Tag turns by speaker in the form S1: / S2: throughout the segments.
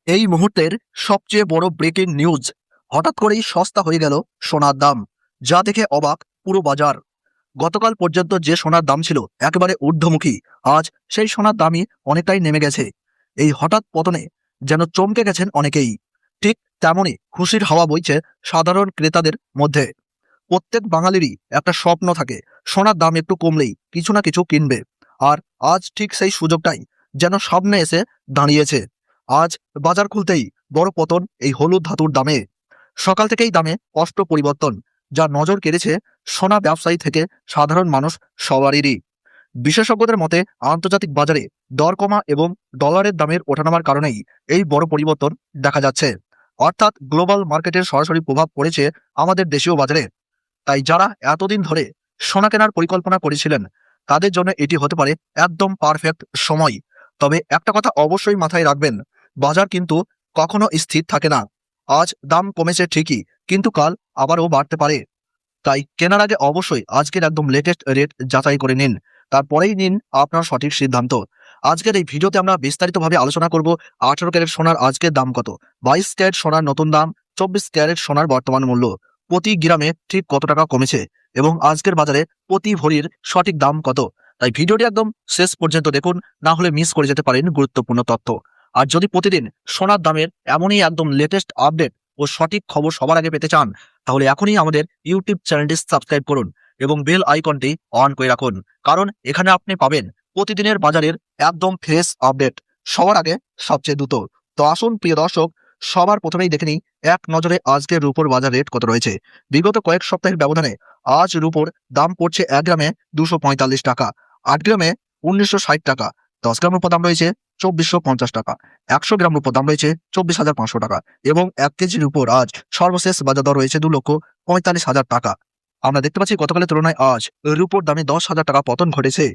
S1: এই মুহূর্তের সবচেয়ে বড় ব্রেকিং নিউজ, হঠাৎ করেই সস্তা হয়ে গেল সোনার দাম, যা দেখে অবাক পুরো বাজার। গতকাল পর্যন্ত যে সোনার দাম ছিল একেবারে ঊর্ধ্বমুখী, আজ সেই সোনার দামই অনেকটাই নেমে গেছে। এই হঠাৎ পতনে যেন চমকে গেছেন অনেকেই। ঠিক তেমনই খুশির হাওয়া বইছে সাধারণ ক্রেতাদের মধ্যে। প্রত্যেক বাঙালিরই একটা স্বপ্ন থাকে, সোনার দাম একটু কমলেই কিছু না কিছু কিনবে। আর আজ ঠিক সেই সুযোগটাই যেন সামনে এসে দাঁড়িয়েছে। আজ বাজার খুলতেই বড় পতন এই হলুদ ধাতুর দামে। সকাল থেকেই দামে স্পষ্ট পরিবর্তন, যা নজর কেড়েছে সোনা ব্যবসায়ী থেকে সাধারণ মানুষ সবারই। বিশেষজ্ঞদের মতে আন্তর্জাতিক বাজারে দর কমা এবং ডলারের দামের ওঠানামার কারণেই এই বড় পরিবর্তন দেখা যাচ্ছে। অর্থাৎ গ্লোবাল মার্কেটের সরাসরি প্রভাব পড়েছে আমাদের দেশীয় বাজারে। তাই যারা এতদিন ধরে সোনা কেনার পরিকল্পনা করেছিলেন, তাদের জন্য এটি হতে পারে একদম পারফেক্ট সময়। তবে একটা কথা অবশ্যই মাথায় রাখবেন, বাজার কিন্তু কখনো স্থির থাকে না। আজ দাম কমেছে ঠিকই, কিন্তু কাল আবারও বাড়তে পারে। তাই কেনার আগে অবশ্যই আজকের একদম লেটেস্ট রেট যাচাই করে নিন, তারপরেই নিন আপনার সঠিক সিদ্ধান্ত। আজকের এই ভিডিওতে আমরা বিস্তারিতভাবে আলোচনা করব 18 ক্যারেট সোনার আজকের দাম কত, 22 ক্যারেট সোনার নতুন দাম, 24 ক্যারেট সোনার বর্তমান মূল্য, প্রতি গ্রামে ঠিক কত টাকা কমেছে এবং আজকের বাজারে প্রতি ভরির সঠিক দাম কত। তাই ভিডিওটি একদম শেষ পর্যন্ত দেখুন, না হলে মিস করে যেতে পারেন গুরুত্বপূর্ণ তথ্য। আর যদি প্রতিদিন সোনার দামের এমনই একদম লেটেস্ট আপডেট ও সঠিক খবর সবার আগে পেতে চান, তাহলে এখনই আমাদের ইউটিউব চ্যানেলটি সাবস্ক্রাইব করুন এবং বেল আইকনটি অন করে রাখুন। কারণ এখানে আপনি পাবেন প্রতিদিনের বাজারের একদম ফ্রেশ আপডেট, সবার আগে সবচেয়ে দ্রুত। তো আসুন প্রিয় দর্শক, সবার প্রথমেই দেখে নিই এক নজরে আজকের রুপোর বাজার রেট কত রয়েছে। বিগত কয়েক সপ্তাহের ব্যবধানে আজ রুপোর দাম পড়ছে 1 গ্রামে 245 টাকা, 8 গ্রামে 1960 টাকা, 10 গ্রাম রূপোর দাম রয়েছে 2450 টাকা, 100 গ্রাম রূপোর দাম রয়েছে 24,500 টাকা এবং 1 কেজির উপর আজ সর্বশেষ বাজার দর রয়েছে 2,45,000 টাকা। আমরা দেখতে পাচ্ছি গতকালের তুলনায় আজ রুপোর দামে 10,000 টাকা পতন ঘটেছে।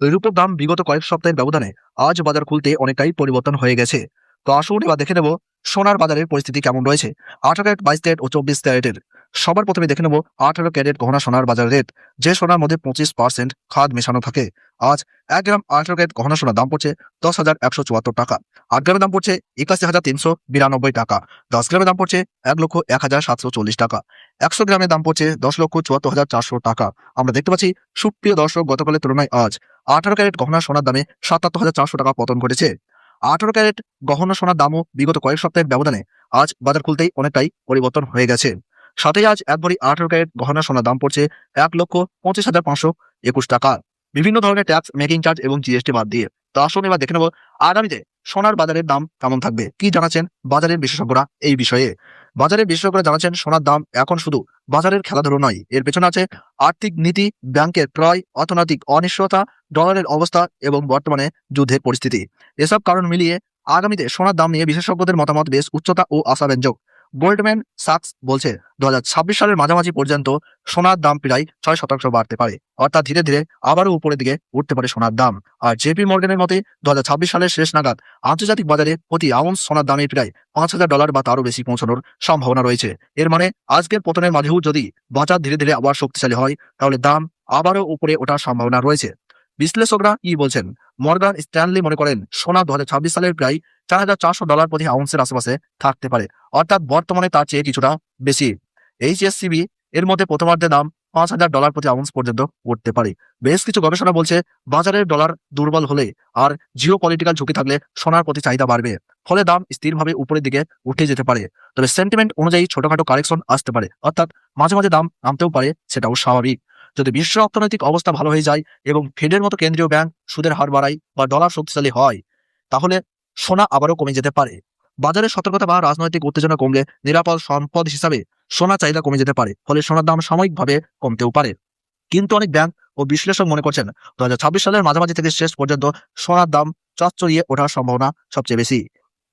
S1: রুপোর দাম বিগত কয়েক সপ্তাহের ব্যবধানে আজ বাজার খুলতে অনেকটাই পরিবর্তন হয়ে গেছে। তো আসুন এবার দেখে নেব সোনার বাজারের পরিস্থিতি কেমন রয়েছে 18 ক্যারেট, 22 ক্যারেট ও 24 ক্যারেটের। সবার প্রথমে দেখে নেব 18 ক্যারেট গহনা সোনার বাজার রেট, যে সোনার মধ্যে 25% খাদ মেশানো থাকে। আজ 1 গ্রাম 18 ক্যারেট গহনা সোনার দাম পড়ছে 10,174 টাকা, 8 গ্রামের দাম পড়ছে 81,392 টাকা, 10 গ্রামের দাম পড়ছে 1,01,740 টাকা, 100 গ্রামের দাম পড়ছে 10,74,400 টাকা। আমরা দেখতে পাচ্ছি সুপ্রিয় দর্শক, গতকালের তুলনায় আজ 18 ক্যারেট গহনা সোনার দামে 77,400 টাকা পতন ঘটেছে। 18 ক্যারেট গহনা সোনার দামও বিগত কয়েক সপ্তাহের ব্যবধানে আজ বাজার খুলতেই অনেকটাই পরিবর্তন হয়ে গেছে। সাথে আজ এক ভরি 18 ক্যারেট গহনা সোনার দাম পড়ছে 1,25,521 টাকা, বিভিন্ন ধরনের ট্যাক্স, মেকিং চার্জ এবং জিএসটি বাদ দিয়ে। তো আসুন এবার দেখে নেব আগামীতে সোনার বাজারের দাম কেমন থাকবে, কি জানাচ্ছেন বাজারের বিশেষজ্ঞরা এই বিষয়ে। বাজারের বিশেষজ্ঞরা জানাচ্ছেন সোনার দাম এখন শুধু বাজারের খেলাধুলো নয়, এর পেছনে আছে আর্থিক নীতি, ব্যাংকের ক্রয়, অর্থনৈতিক অনিশ্চয়তা, ডলারের অবস্থা এবং বর্তমানে যুদ্ধের পরিস্থিতি। এসব কারণ মিলিয়ে আগামীতে সোনার দাম নিয়ে বিশেষজ্ঞদের মতামত বেশ উচ্চতা ও আশাব্যঞ্জক। গোল্ডম্যান সাকস বলছে 2026 সালের মাঝামাঝি পর্যন্ত সোনার দাম প্রায় 6% বাড়তে পারে, অর্থাৎ ধীরে ধীরে আবারও উপরের দিকে উঠতে পারে সোনার দাম। আর জেপি মর্গানের মতে 2026 সালের শেষ নাগাদ আন্তর্জাতিক বাজারে প্রতি আউন্স সোনার দামে প্রায় $5,000 বা তারও বেশি পৌঁছানোর সম্ভাবনা রয়েছে। এর মানে আজকের পতনের মাঝেও যদি বাজার ধীরে ধীরে আবার শক্তিশালী হয়, তাহলে দাম আবারও উপরে ওঠার সম্ভাবনা রয়েছে। বিশ্লেষকরা কি বলছেন? মর্গান স্ট্যানলি মনে করেন সোনা 2026 সালের প্রায় $4,400 প্রতি আউন্সের আশেপাশে থাকতে পারে, অর্থাৎ বর্তমানে তার চেয়ে কিছুটা বেশি। এইচএসসিবি এর মধ্যে প্রথমার্ধে দাম $5,000 প্রতি আউন্স পর্যন্ত উঠতে পারে। বেশ কিছু গবেষণা বলছে বাজারের ডলার দুর্বল হলে আর জিও পলিটিক্যাল ঝুঁকি থাকলে সোনার প্রতি চাহিদা বাড়বে, ফলে দাম স্থিরভাবে উপরের দিকে উঠে যেতে পারে। তবে সেন্টিমেন্ট অনুযায়ী ছোটখাটো কারেকশন আসতে পারে, অর্থাৎ মাঝে মাঝে দাম নামতেও পারে, সেটাও স্বাভাবিক। যদি বিশ্ব অর্থনৈতিক অবস্থা ভালো হয়ে যায় এবং ফেডের মতো কেন্দ্রীয় ব্যাংক সুদের হার বাড়ায় বা ডলার শক্তিশালী হয়, তাহলে সোনা আবারও কমে যেতে পারে। বাজারে সতর্কতা বা রাজনৈতিক উত্তেজনা কমলে নিরাপদ সম্পদ হিসাবে সোনা চাহিদা কমে যেতে পারে, ফলে সোনার দাম সাময়িকভাবে কমতেও পারে। কিন্তু অনেক ব্যাংক ও বিশ্লেষক মনে করছেন 2026 সালের মাঝামাঝি থেকে শেষ পর্যন্ত সোনার দাম চড়িয়ে ওঠার সম্ভাবনা সবচেয়ে বেশি,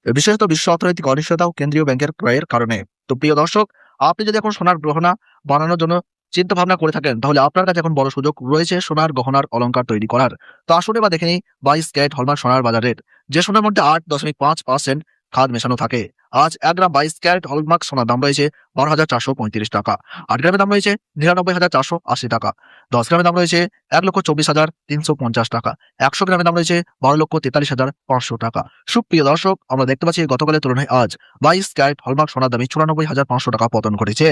S1: বিশেষত বিশ্ব অর্থনৈতিক অনিশ্চয়তা ও কেন্দ্রীয় ব্যাংকের ক্রয়ের কারণে। তো প্রিয় দর্শক, আপনি যদি এখন সোনার গহনা বানানোর জন্য চিন্তা ভাবনা করে থাকেন, তাহলে আপনার কাছে এখন বড় সুযোগ রয়েছে সোনার গহনার অলংকার তৈরি করার। তো আসলে বা দেখে নিই 22 ক্যারেট হলমার্ক সোনার বাজার রেট, যে সোনার মধ্যে 8.5% খাদ মেশানো থাকে। আজ 1 গ্রাম 22 ক্যারেট হলমার্ক সোনার দাম রয়েছে 12,435 টাকা। 8 গ্রামের দাম রয়েছে 99,480 টাকা। 10 গ্রামের দাম রয়েছে 1,24,350 টাকা। 100 গ্রামের দাম রয়েছে 12,43,500 টাকা। সুপ্রিয় দর্শক, আমরা দেখতে পাচ্ছি গতকালের তুলনায় আজ 22 ক্যারেট হলমার্ক সোনার দামে 94,500 টাকা পতন ঘটেছে।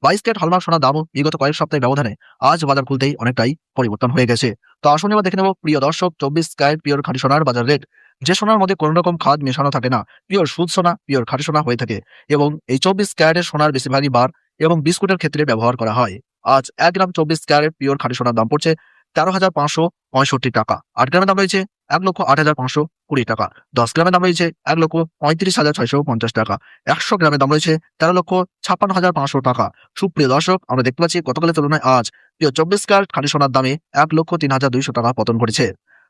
S1: 22 ক্যারেট হলমার্ক সোনার দামও বিগত কয়েক সপ্তাহের ব্যবধানে আজ বাজার খুলতেই অনেকটাই পরিবর্তন হয়ে গেছে। তো আসুন এবার দেখে নেব প্রিয় দর্শক 24 ক্যারেট পিওর খাঁটি সোনার বাজার রেট। যে সোনার মধ্যে কোনো রকম খাদ মেশানো থাকে না, পিওর সুদ সোনা, পিওর খাঁটি সোনা হয়ে থাকে এবং এই 24 ক্যারেটের সোনার বেশিরভাগই বার এবং বিস্কুটের ক্ষেত্রে ব্যবহার করা হয়। আজ 1 গ্রাম 24 ক্যারেট পিওর খাঁটি সোনার দাম পড়ছে 13,565 টাকা। 8 গ্রামের দাম রয়েছে 1,08,520 টাকা। 10 গ্রামের দাম রয়েছে 1,35,650 টাকা। 100 গ্রামের দাম রয়েছে 13,56,500 টাকা। সুপ্রিয় দর্শক, আমরা দেখতে পাচ্ছি গতকালের তুলনায় আজ পিওর 24 ক্যারেট খাঁটি সোনার দামে 1,03,200 টাকা পতন ঘটেছে।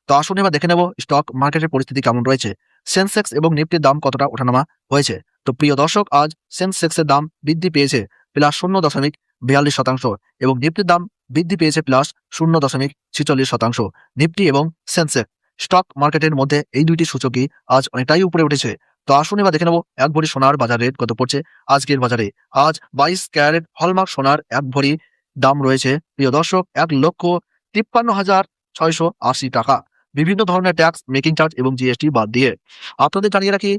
S1: তো আসুন এবার দেখে নেব স্টক মার্কেটের পরিস্থিতি কেমন রয়েছে, সেন্সেক্স এবং নিফটির দাম কতটা ওঠানামা হয়েছে। তো প্রিয় দর্শক, আজ সেন্সেক্সের দাম বৃদ্ধি পেয়েছে +0.42% এবং নিফটির দাম বৃদ্ধি পেয়েছে +0.46%। নিফটি এবং সেন্সেক্স স্টক মার্কেটের মধ্যে এই দুইটি সূচকই আজ অনেকটাই উপরে উঠেছে। তো আসুন এবার দেখে নেব এক ভরি সোনার বাজার রেট কত পড়ছে আজকের বাজারে। আজ 22 ক্যারেট হলমার্ক সোনার এক ভরি দাম রয়েছে প্রিয় দর্শক 1,53,680 টাকা। বিভিন্ন ধরনের ট্যাক্স, মেকিং চার্জ এবং জিএসটি বাদ দিয়ে। আপনাদের জানিয়ে রাখি,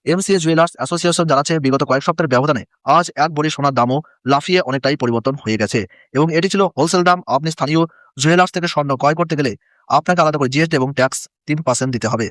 S1: এমসিএ জুয়েলার্স অ্যাসোসিয়েশন জানাচ্ছে বিগত কয়েক সপ্তাহের ব্যবধানে আজ এক ভরি সোনার দামও লাফিয়ে অনেকটাই পরিবর্তন হয়ে গেছে এবং এটি ছিল হোলসেল দাম। আপনি স্থানীয় জুয়েলার্স থেকে স্বর্ণ ক্রয় করতে গেলে আপনাকে আলাদা করে জিএসটি এবং ট্যাক্স 3% দিতে হবে।